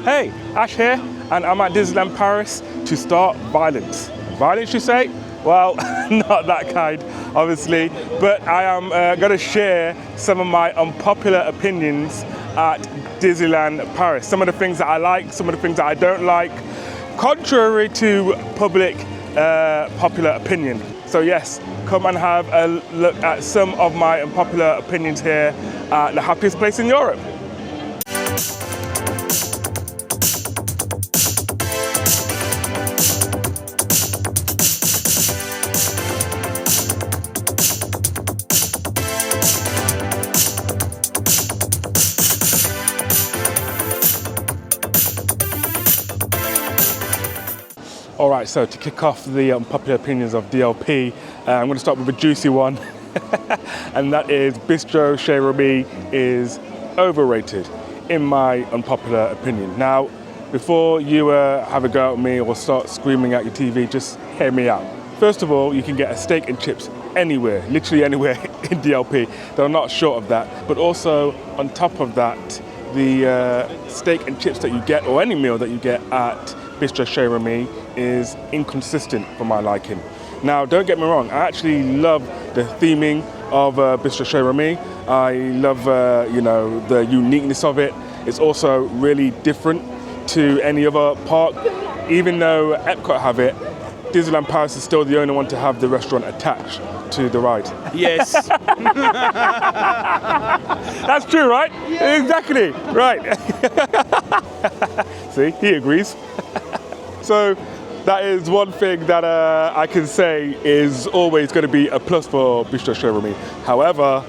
Hey, Ash here, and I'm at Disneyland Paris to start violence. Violence, you say? Well, not that kind, obviously, but I am going to share some of my unpopular opinions at Disneyland Paris. Some of the things that I like, some of the things that I don't like, contrary to public popular opinion. So yes, come and have a look at some of my unpopular opinions here at the happiest place in Europe. All right, so to kick off the unpopular opinions of DLP, I'm going to start with a juicy one, and that is Bistro Chez Remy is overrated, in my unpopular opinion. Now, before you have a go at me or start screaming at your TV, just hear me out. First of all, you can get a steak and chips anywhere, literally anywhere in DLP. They're not short of that. But also, on top of that, the steak and chips that you get, or any meal that you get at Bistro Chez Remy, is inconsistent for my liking. Now, don't get me wrong, I actually love the theming of Bistro Chez Remy. I love, the uniqueness of it. It's also really different to any other park. Even though Epcot have it, Disneyland Paris is still the only one to have the restaurant attached to the ride. Yes. That's true, right? Yeah. Exactly, right. See, he agrees. So that is one thing that I can say is always going to be a plus for Bistro Chez Remy. However,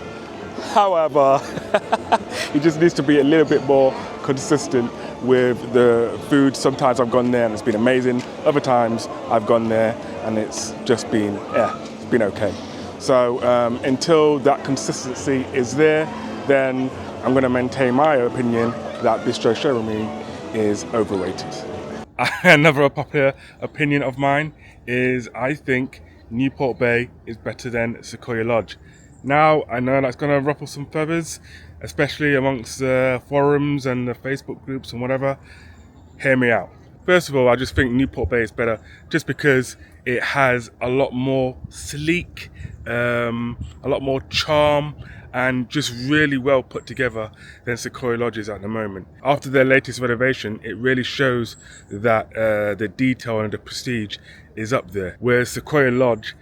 it just needs to be a little bit more consistent with the food. Sometimes I've gone there and it's been amazing. Other times I've gone there and it's just been, it's been okay. So until that consistency is there, then I'm going to maintain my opinion that Bistro Chez Remy is overrated. Another popular opinion of mine is I think Newport Bay is better than Sequoia Lodge. Now, I know that's going to ruffle some feathers, especially amongst the forums and the Facebook groups and whatever. Hear me out. First of all, I just think Newport Bay is better just because it has a lot more sleek, a lot more charm, and just really well put together than Sequoia Lodge is at the moment. After their latest renovation, it really shows that the detail and the prestige is up there. Whereas Sequoia Lodge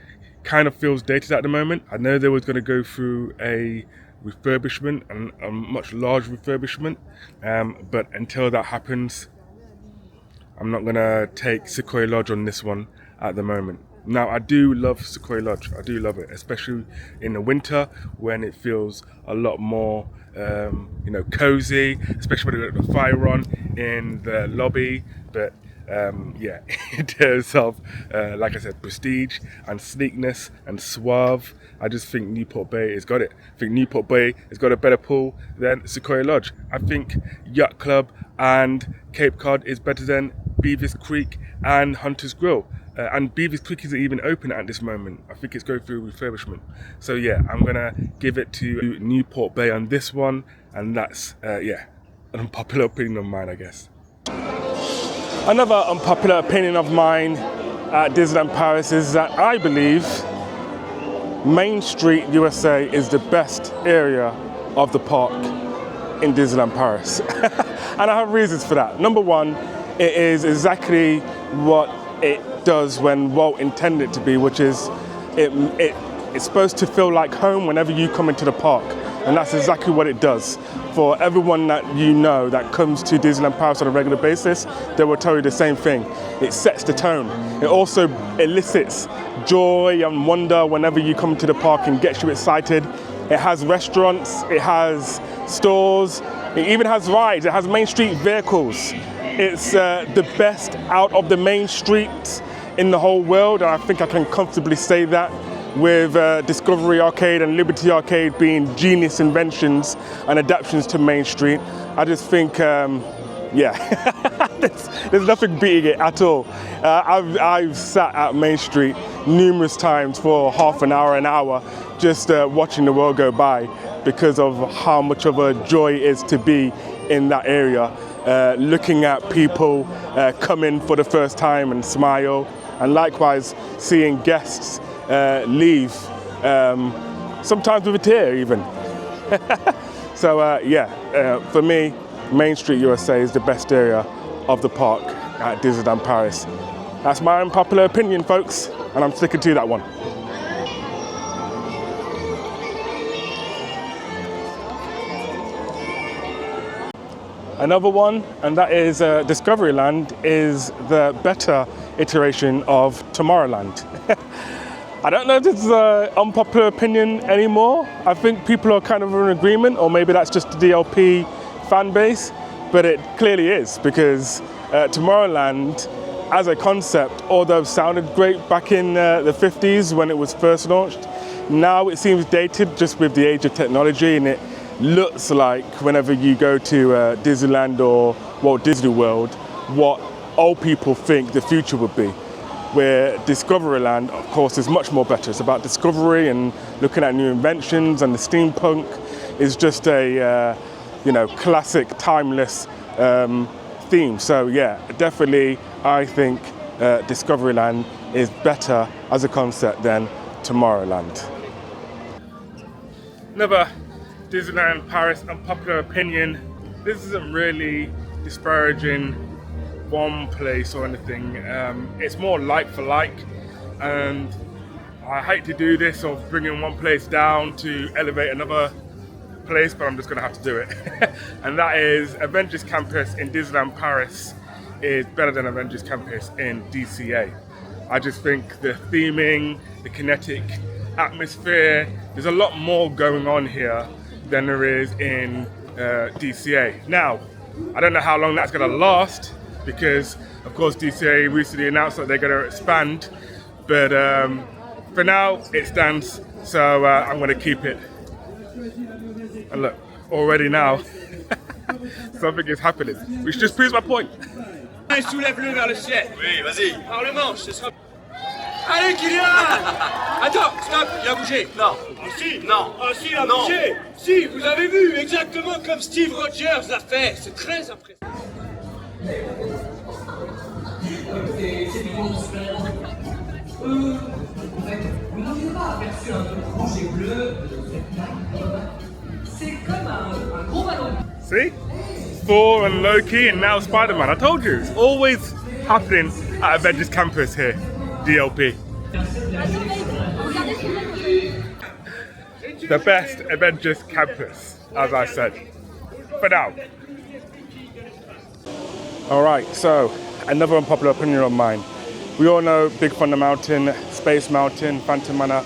kind of feels dated at the moment. I know they was going to go through a refurbishment, and a much larger refurbishment, but until that happens, I'm not going to take Sequoia Lodge on this one at the moment. Now, I do love Sequoia Lodge. I do love it, especially in the winter when it feels a lot more, cozy, especially when you've got the fire on in the lobby. But in terms of, like I said, prestige and sleekness and suave, I just think Newport Bay has got it. I think Newport Bay has got a better pool than Sequoia Lodge. I think Yacht Club and Cape Cod is better than Beavis Creek and Hunter's Grill. And Beavis Creek isn't even open at this moment. I think it's going through refurbishment. So yeah, I'm going to give it to Newport Bay on this one. And that's, an unpopular opinion of mine, I guess. Another unpopular opinion of mine at Disneyland Paris is that I believe Main Street USA is the best area of the park in Disneyland Paris. And I have reasons for that. Number one, it is exactly what it does when Walt intended it to be, which is it's supposed to feel like home whenever you come into the park. And that's exactly what it does. For everyone that you know that comes to Disneyland Paris on a regular basis, they will tell you the same thing. It sets the tone. It also elicits joy and wonder whenever you come to the park and gets you excited. It has restaurants, it has stores, it even has rides, it has Main Street vehicles. It's the best out of the main streets in the whole world, and I think I can comfortably say that, with Discovery Arcade and Liberty Arcade being genius inventions and adaptations to Main Street. I just think, there's nothing beating it at all. I've sat at Main Street numerous times for half an hour, just watching the world go by because of how much of a joy it is to be in that area. looking at people come in for the first time and smile, and likewise seeing guests leave, sometimes with a tear even. So for me, Main Street USA is the best area of the park at Disneyland Paris. That's my unpopular opinion, folks, and I'm sticking to that one. Another one, and that is Discoveryland, is the better iteration of Tomorrowland. I don't know if this is an unpopular opinion anymore. I think people are kind of in agreement, or maybe that's just the DLP fan base, but it clearly is, because Tomorrowland as a concept, although sounded great back in the 50s when it was first launched, now it seems dated just with the age of technology, and it looks like whenever you go to Disneyland or Walt Disney World, what old people think the future would be. Where Discoveryland, of course, is much more better. It's about discovery and looking at new inventions, and the steampunk is just a classic, timeless theme. So yeah, definitely, I think Discoveryland is better as a concept than Tomorrowland. Another Disneyland Paris unpopular opinion. This isn't really disparaging one place or anything. It's more like for like, and I hate to do this of bringing one place down to elevate another place, but I'm just going to have to do it. And that is Avengers Campus in Disneyland Paris is better than Avengers Campus in DCA. I just think the theming, the kinetic atmosphere, there's a lot more going on here than there is in DCA. Now, I don't know how long that's going to last, because of course DCA recently announced that they're going to expand, but for now it stands, so I'm going to keep it. And look, already now something is happening, which just proves my point. Soulève-le vers le ciel. Oui, vas-y. Par le manche, ce sera... Allez, Kylian! Attends, stop, il a bougé. Non. Ah si. Non. Ah si, il a bougé. Si, vous avez vu, exactement comme Steve Rogers l'a fait. C'est très impressionnant. Vous n'avez pas aperçu un truc rouge et bleu? C'est comme un gros ballon. See? Thor and Loki and now Spider-Man. I told you, it's always happening at Avengers Campus here, DLP. The best Avengers Campus, as I said, for now. Alright, so another unpopular opinion of mine. We all know Big Thunder Mountain, Space Mountain, Phantom Manor,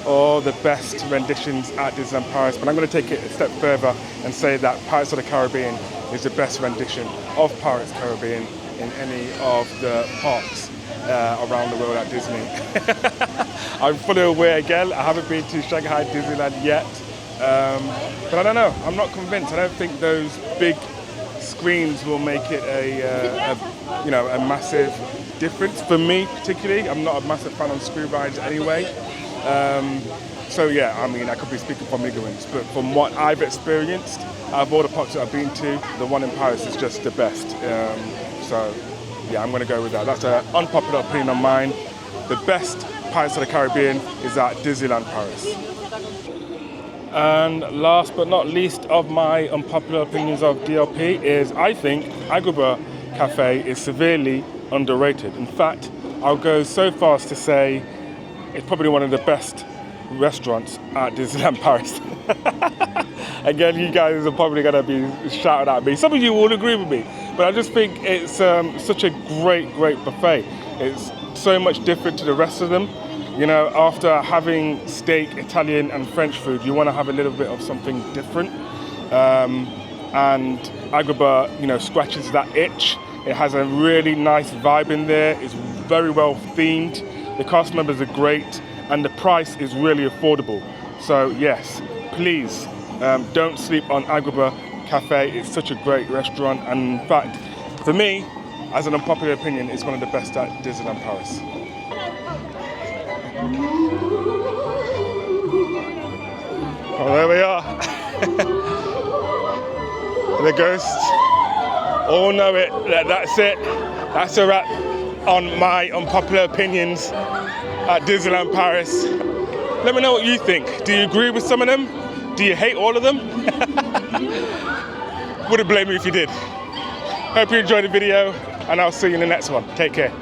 all the best renditions at Disneyland Paris, but I'm going to take it a step further and say that Pirates of the Caribbean is the best rendition of Pirates of the Caribbean in any of the parks around the world at Disney. I'm fully aware again, I haven't been to Shanghai Disneyland yet, but I don't know, I'm not convinced. I don't think those big screens will make it a massive difference for me particularly. I'm not a massive fan of screen rides anyway. So yeah, I mean, I could be speaking from ignorance, but from what I've experienced, out of all the parks that I've been to, the one in Paris is just the best. So yeah, I'm going to go with that. That's an unpopular opinion of mine. The best Pirates of the Caribbean is at Disneyland Paris. And last but not least of my unpopular opinions of DLP is I think Agrabah Cafe is severely underrated. In fact, I'll go so far as to say it's probably one of the best restaurants at Disneyland Paris. Again, you guys are probably going to be shouting at me. Some of you will agree with me, but I just think it's such a great buffet. It's so much different to the rest of them. You know, after having steak, Italian and French food, you want to have a little bit of something different. And Agrabah, scratches that itch. It has a really nice vibe in there. It's very well themed. The cast members are great, and the price is really affordable. So yes, please don't sleep on Agrabah Cafe. It's such a great restaurant, and in fact, for me, as an unpopular opinion, it's one of the best at Disneyland Paris. Oh, there we are. The ghost all know it. That's it. That's a wrap on my unpopular opinions at Disneyland Paris. Let me know what you think. Do you agree with some of them? Do you hate all of them? Wouldn't blame me if you did. Hope you enjoyed the video, and I'll see you in the next one. Take care.